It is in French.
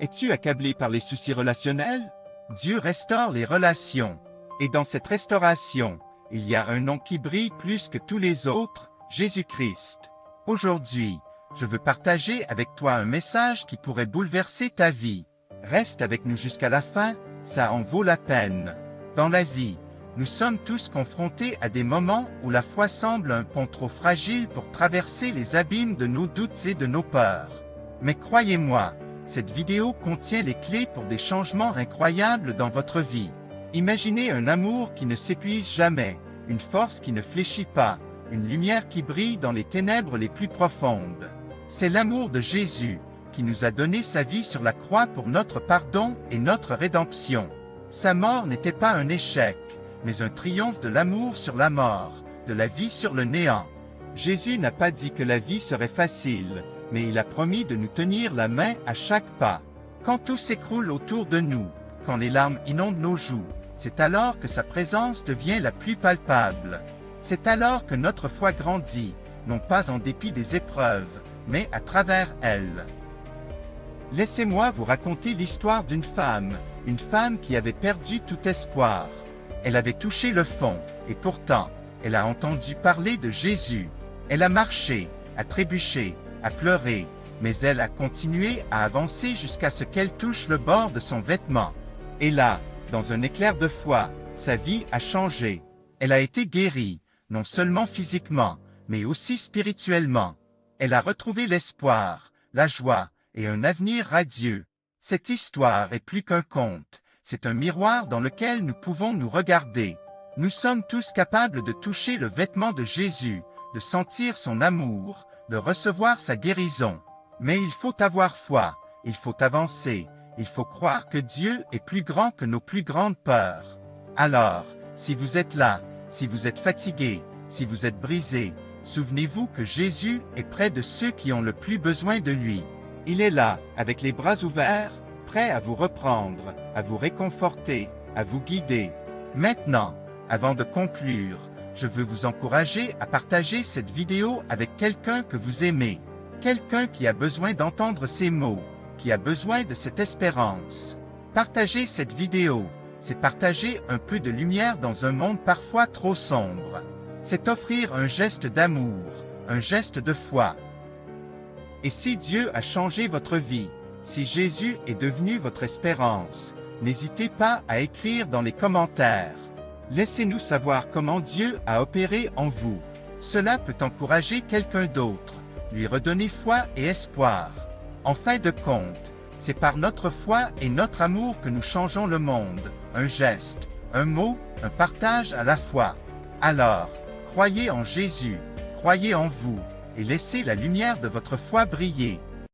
Es-tu accablé par les soucis relationnels? Dieu restaure les relations. Et dans cette restauration, il y a un nom qui brille plus que tous les autres, Jésus-Christ. Aujourd'hui, je veux partager avec toi un message qui pourrait bouleverser ta vie. Reste avec nous jusqu'à la fin, ça en vaut la peine. Dans la vie, nous sommes tous confrontés à des moments où la foi semble un pont trop fragile pour traverser les abîmes de nos doutes et de nos peurs. Mais croyez-moi, cette vidéo contient les clés pour des changements incroyables dans votre vie. Imaginez un amour qui ne s'épuise jamais, une force qui ne fléchit pas, une lumière qui brille dans les ténèbres les plus profondes. C'est l'amour de Jésus, qui nous a donné sa vie sur la croix pour notre pardon et notre rédemption. Sa mort n'était pas un échec, mais un triomphe de l'amour sur la mort, de la vie sur le néant. Jésus n'a pas dit que la vie serait facile, mais il a promis de nous tenir la main à chaque pas. Quand tout s'écroule autour de nous, quand les larmes inondent nos joues, c'est alors que sa présence devient la plus palpable. C'est alors que notre foi grandit, non pas en dépit des épreuves, mais à travers elles. Laissez-moi vous raconter l'histoire d'une femme qui avait perdu tout espoir. Elle avait touché le fond, et pourtant, elle a entendu parler de Jésus. Elle a marché, a trébuché, a pleuré, mais elle a continué à avancer jusqu'à ce qu'elle touche le bord de son vêtement. Et là, dans un éclair de foi, sa vie a changé. Elle a été guérie, non seulement physiquement, mais aussi spirituellement. Elle a retrouvé l'espoir, la joie et un avenir radieux. Cette histoire est plus qu'un conte, c'est un miroir dans lequel nous pouvons nous regarder. Nous sommes tous capables de toucher le vêtement de Jésus, de sentir son amour, de recevoir sa guérison. Mais il faut avoir foi, il faut avancer, il faut croire que Dieu est plus grand que nos plus grandes peurs. Alors, si vous êtes là, si vous êtes fatigué, si vous êtes brisé, souvenez-vous que Jésus est près de ceux qui ont le plus besoin de lui. Il est là, avec les bras ouverts, prêt à vous reprendre, à vous réconforter, à vous guider. Maintenant, avant de conclure, je veux vous encourager à partager cette vidéo avec quelqu'un que vous aimez, quelqu'un qui a besoin d'entendre ces mots, qui a besoin de cette espérance. Partager cette vidéo, c'est partager un peu de lumière dans un monde parfois trop sombre. C'est offrir un geste d'amour, un geste de foi. Et si Dieu a changé votre vie, si Jésus est devenu votre espérance, n'hésitez pas à écrire dans les commentaires. Laissez-nous savoir comment Dieu a opéré en vous. Cela peut encourager quelqu'un d'autre, lui redonner foi et espoir. En fin de compte, c'est par notre foi et notre amour que nous changeons le monde. Un geste, un mot, un partage à la fois. Alors, croyez en Jésus, croyez en vous, et laissez la lumière de votre foi briller.